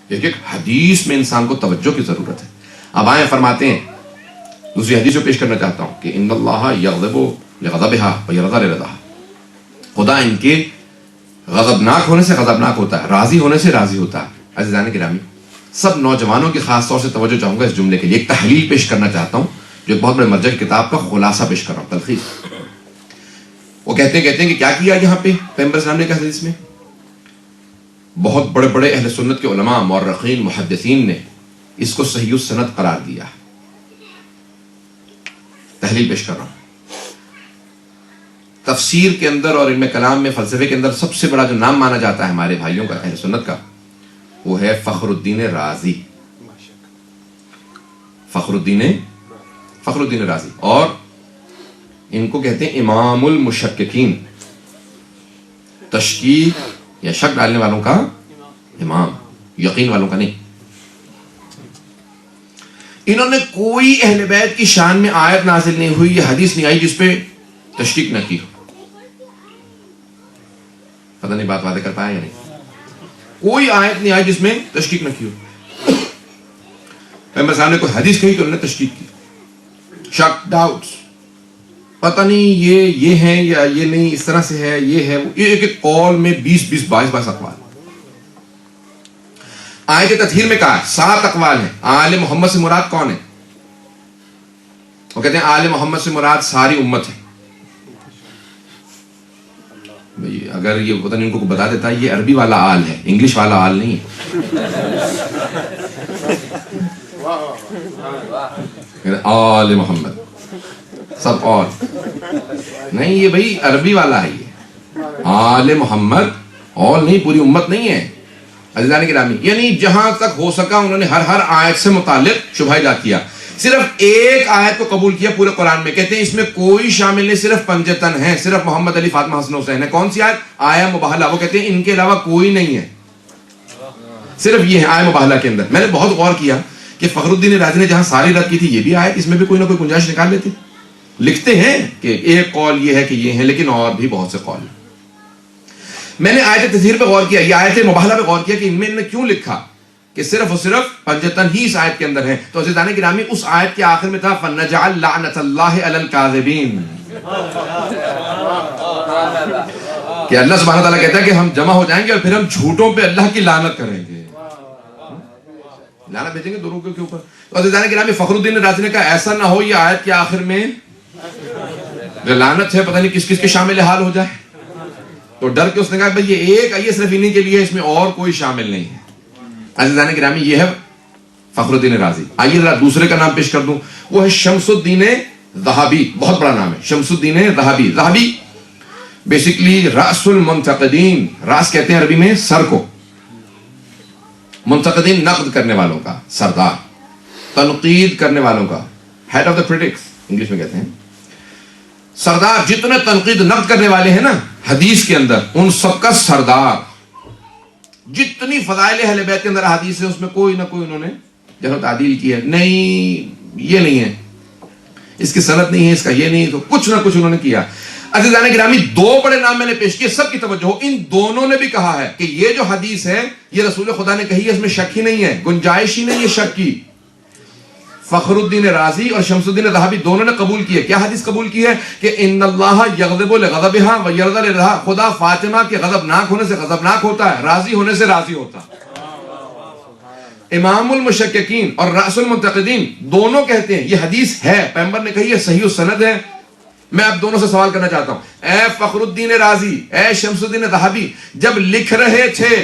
ایک ایک حدیث میں انسان کو توجہ کی ضرورت ہے. اب آئیں فرماتے ہیں, دوسری حدیث کو پیش کرنا چاہتا ہوں کہ ان اللہ یغضب لغضبها ویرضى لرضاها, خدا ان کے غضبناک ہونے سے غضبناک ہوتا ہے, راضی ہونے سے راضی ہوتا ہے. عزیزان گرامی, سب نوجوانوں کی خاص طور سے توجہ چاہوں گا اس جملے کے لیے. ایک تحلیل پیش کرنا چاہتا ہوں جو ایک بہت بڑے مرجع کی کتاب کا خلاصہ پیش کر رہا ہوں, تلخیص. وہ کہتے ہیں کہ کیا کیا یہاں پہ پیغمبر اسلام نے کہا حدیث میں, بہت بڑے بڑے اہل سنت کے علماء, مورخین, محدثین نے اس کو صحیح السند قرار دیا. تحلیل پیش کر رہا ہوں. تفسیر کے اندر اور علم کلام میں, فلسفے کے اندر سب سے بڑا جو نام مانا جاتا ہے ہمارے بھائیوں کا, اہل سنت کا, وہ ہے فخر الدین رازی. فخر الدین رازی, اور ان کو کہتے ہیں امام المشککین, تشکیک یا شک ڈالنے والوں کا امام, یقین والوں کا نہیں. انہوں نے کوئی اہل بیت کی شان میں آیت نازل نہیں ہوئی یا حدیث نہیں آئی جس پہ تشکیک نہ کی ہو. پتہ نہیں بات واضح کر پایا یا نہیں. کوئی آیت نہیں آئی جس میں تشکیک نہ کی ہو. پیغمبر صاحب نے کوئی حدیث کہی تو انہوں نے تشکیک کی. شک, ڈاؤٹس, پتہ نہیں یہ ہے یا یہ نہیں, اس طرح سے ہے, یہ ہے, ایک ایک قول میں 22 اقوال. آیت تطہیر میں کہا 7 اقوال ہیں. آل محمد سے مراد کون ہے؟ وہ کہتے ہیں آل محمد سے مراد ساری امت ہے. اگر یہ پتہ نہیں ان کو بتا دیتا, یہ عربی والا آل ہے, انگلش والا آل نہیں ہے. آل محمد سب آل نہیں, یہ بھائی عربی والا ہے. یہ آل محمد آل نہیں, پوری امت نہیں ہے. عزیزان گرامی, یعنی جہاں تک ہو سکا انہوں نے ہر آیت سے متعلق شبہ ایجاد کیا. صرف ایک آیت کو قبول کیا پورے قرآن میں, کہتے ہیں اس میں کوئی شامل نہیں, صرف پنجتن ہے, صرف محمد علی, فاطمہ, حسن, حسین ہے. کون سی آیت؟ آیہ مباہلہ. وہ کہتے ہیں ان کے علاوہ کوئی نہیں ہے, صرف یہ ہے آیہ مباہلہ کے اندر. میں نے بہت غور کیا کہ فخر الدین رازی نے جہاں ساری رد کی تھی, یہ بھی آیت اس میں بھی کوئی نہ کوئی گنجائش نکال لیتے. لکھتے ہیں کہ ایک قول یہ ہے کہ یہ ہے, لیکن اور بھی بہت سے قول ہیں. میں نے آیت تطہیر پہ غور کیا, یہ آیت مباہلہ پہ غور کیا کہ ان میں انہوں نے کیوں لکھا کہ صرف اور صرف پنجتن ہی اس آیت کے اندر ہے. تو عزیزان گرامی, اس آیت کے آخر میں تھا فَنَجْعَلْ لَعْنَةَ اللَّهِ عَلَى الْكَاذِبِينَ, کہ اللہ سبحانہ تعالیٰ کہتا ہے کہ ہم جمع ہو جائیں گے اور پھر ہم جھوٹوں پہ اللہ کی لعنت کریں گے, لعنت بھیجیں گے دونوں کے اوپر. تو عزیزان گرامی, فخر الدین رازی نے کہا ایسا نہ ہو یہ آیت کے آخر میں لعنت ہے, پتہ نہیں کس کس کے شامل حال ہو جائے. تو ڈر کے اس نے کہا بھائی یہ ایک آئیے صرف انہی کے لیے, اس میں اور کوئی شامل نہیں ہے. عزیزان گرامی, یہ ہے فخر الدین رازی. آئیے ذرا دوسرے کا نام پیش کر دوں, وہ ہے شمس الدین ذہبی. بہت بڑا نام ہے شمس الدین ذہبی. ذہبی بیسیکلی راس المنتقدین, راس کہتے ہیں عربی میں سر کو, منتقدین نقد کرنے والوں کا سردار, تنقید کرنے والوں کا head of the critics English میں کہتے ہیں. سردار, جتنے تنقید نقد کرنے والے ہیں نا حدیث کے اندر, ان سب کا سردار. جتنی فضائل اہل بیت کے اندر حدیث ہے اس میں کوئی نہ کوئی انہوں نے جرح تعدیل کی ہے. نہیں یہ نہیں ہے, اس کی سند نہیں ہے, اس کا یہ نہیں, تو کچھ نہ کچھ انہوں نے کیا. عزیزان گرامی, 2 بڑے نام میں نے پیش کیے, سب کی توجہ ہو. ان دونوں نے بھی کہا ہے کہ یہ جو حدیث ہے یہ رسول خدا نے کہی ہے, اس میں شک ہی نہیں ہے, گنجائش ہی نہیں ہے شک کی. فخر الدین رازی اور شمس الدین ذہبی دونوں نے قبول کی ہے. کیا حدیث قبول کی ہے؟ کہ ان اللہ یغضب لغضبها ویرضى لرضاها, خدا فاطمہ کے غضبناک ہونے سے غضبناک ہوتا ہے, راضی ہونے سے راضی ہوتا ہے. امام المشککین اور رأس المنتقدین دونوں کہتے ہیں یہ حدیث ہے, پیغمبر نے کہی ہے, صحیح السند ہے. میں اب دونوں سے سوال کرنا چاہتا ہوں, اے فخر الدین رازی, اے شمس الدین ذہبی, جب لکھ رہے تھے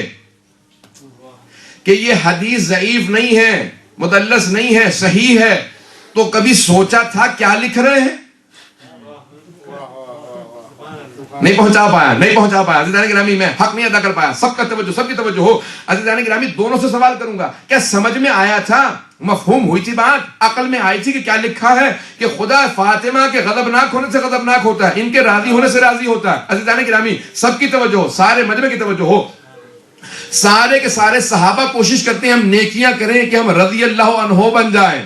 کہ یہ حدیث ضعیف نہیں ہے, مدلس نہیں ہے, صحیح ہے, تو کبھی سوچا تھا کیا لکھ رہے ہیں؟ نہیں پہنچا پایا. عزیزان گرامی, میں حق نہیں ادا کر پایا. سب کا توجہ, سب کی توجہ ہو. عزیزان گرامی, دونوں سے سوال کروں گا, کیا سمجھ میں آیا تھا, مفہوم ہوئی تھی بات, عقل میں آئی تھی کہ کیا لکھا ہے کہ خدا فاطمہ کے غضبناک ہونے سے غضبناک ہوتا ہے, ان کے راضی ہونے سے راضی ہوتا ہے. عزیزان گرامی, سب کی توجہ ہو, سارے مجمع کی توجہ ہو. سارے کے سارے صحابہ کوشش کرتے ہیں ہم نیکیاں کریں کہ ہم رضی اللہ عنہ بن جائیں,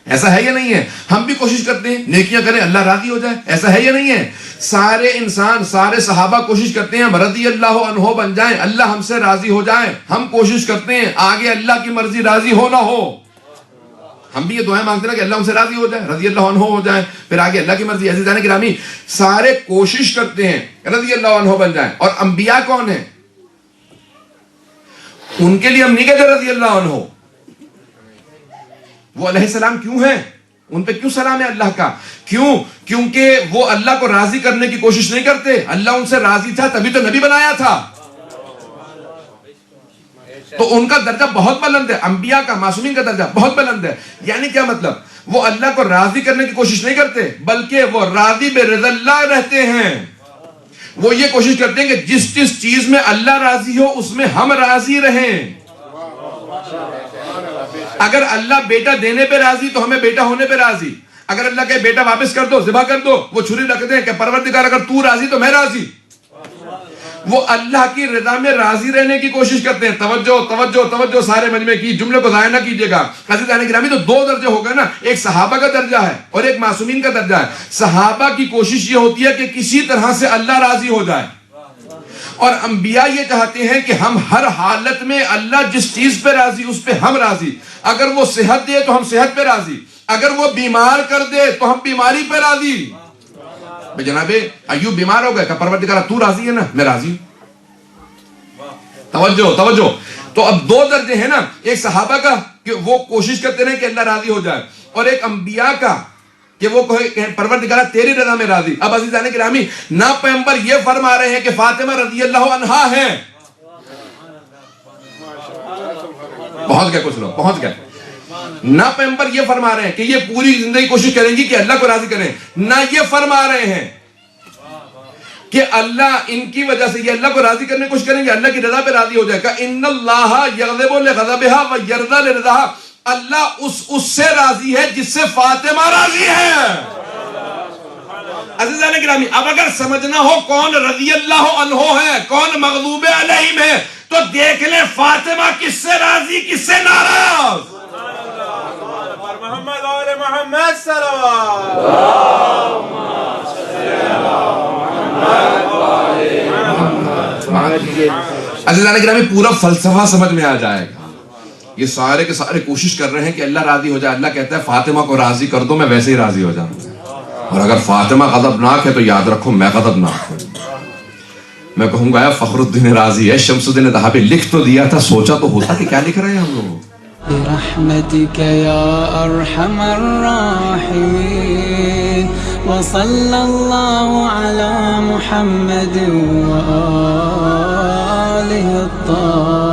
ایسا ہے یا نہیں ہے؟ ہم بھی کوشش کرتے ہیں نیکیاں کریں اللہ راضی ہو جائے، ایسا ہے یا نہیں ہے؟ سارے انسان، سارے صحابہ کوشش کرتے ہیں رضی اللہ عنہ بن جائیں، اللہ ہم سے راضی ہو جائیں. ہم کوشش کرتے ہیں آگے اللہ کی مرضی راضی ہو نہ ہو. ہم بھی یہ دعائیں مانگتے ہیں کہ اللہ ہم سے راضی ہو جائے، رضی اللہ عنہ ہو جائیں، پھر آگے اللہ کی مرضی. عزیزان گرامی، سارے کوشش کرتے ہیں رضی اللہ عنہ بن جائیں. اور انبیاء کون ہیں؟ ان کے لیے ہم نہیں کہتے رضی اللہ عنہ. وہ علیہ السلام کیوں ہیں؟ ان پہ کیوں سلام ہے اللہ کا؟ کیوں؟ کیونکہ وہ اللہ کو راضی کرنے کی کوشش نہیں کرتے. اللہ ان سے راضی تھا تبھی تو نبی بنایا تھا. تو ان کا درجہ بہت بلند ہے، انبیاء کا، معصومین کا درجہ بہت بلند ہے. یعنی کیا مطلب؟ وہ اللہ کو راضی کرنے کی کوشش نہیں کرتے بلکہ وہ راضی برضا اللہ رہتے ہیں. وہ یہ کوشش کرتے ہیں کہ جس جس چیز میں اللہ راضی ہو اس میں ہم راضی رہیں. اگر اللہ بیٹا دینے پہ راضی تو ہمیں بیٹا ہونے پہ راضی. اگر اللہ کہ بیٹا واپس کر دو، ذبح کر دو، وہ چھری رکھ دیں کہ پروردگار اگر تو راضی تو میں راضی. وہ اللہ کی رضا میں راضی رہنے کی کوشش کرتے ہیں. توجہ توجہ توجہ سارے مجمع کی، جملے کو ضائع نہ کیجیے گا. عزیزان گرامی، تو دو درجے ہو گئے نا، ایک صحابہ کا درجہ ہے اور ایک معصومین کا درجہ ہے. صحابہ کی کوشش یہ ہوتی ہے کہ کسی طرح سے اللہ راضی ہو جائے، اور انبیاء یہ چاہتے ہیں کہ ہم ہر حالت میں اللہ جس چیز پہ راضی اس پہ ہم راضی. اگر وہ صحت دے تو ہم صحت پہ راضی، اگر وہ بیمار کر دے تو ہم بیماری پہ راضی. جناب ایوب بیمار ہو گئے کہ پروردگار تو راضی ہے نا، میں راضی ہوں. توجہ توجہ. تو اب دو درجے ہیں نا، ایک صحابہ کا کہ وہ کوشش کرتے رہے کہ اللہ راضی ہو جائے، اور ایک انبیاء کا کہ وہ پروردگار تیری رضا میں راضی. اب عزیزان گرامی، نہ پیغمبر یہ فرما رہے ہیں کہ فاطمہ رضی اللہ عنہا ہیں، پہنچ گئے کچھ لوگ، پہنچ گئے. نہ پیغمبر یہ فرما رہے ہیں کہ یہ پوری زندگی کوشش کریں گی کہ اللہ کو راضی کریں. نہ یہ فرما رہے ہیں کہ اللہ ان کی وجہ سے یہ اللہ کو راضی کرنے کی کوشش کریں گے اللہ کی رضا پہ راضی ہو جائے گا. ان اللہ یغضب لغضبها ویرضى لرضاها. اللہ اس سے راضی ہے جس سے فاطمہ راضی ہے. عزیزان گرامی، اب اگر سمجھنا ہو کون رضی اللہ عنہ ہے، کون مغضوب علیہم ہے، تو دیکھ لیں فاطمہ کس سے راضی کس سے ناراض. محمد آل محمد صلوات. عزیزان گرامی، پورا فلسفہ سمجھ میں آ جائے گا. یہ سارے کے سارے کوشش کر رہے ہیں کہ اللہ راضی ہو جائے. اللہ کہتا ہے فاطمہ کو راضی کر دو، میں ویسے ہی راضی ہو جاؤں. اور اگر فاطمہ غضبناک ہے تو یاد رکھو میں غضبناک ہوں. میں کہوں گا فخر الدین رازی ہے، شمس الدین ذہبی لکھ تو دیا تھا، سوچا تو ہوتا کہ کیا لکھ رہے ہیں ہم لوگ. برحمتك يا أرحم الراحمين وصلى الله على محمد وآله الطاهرين.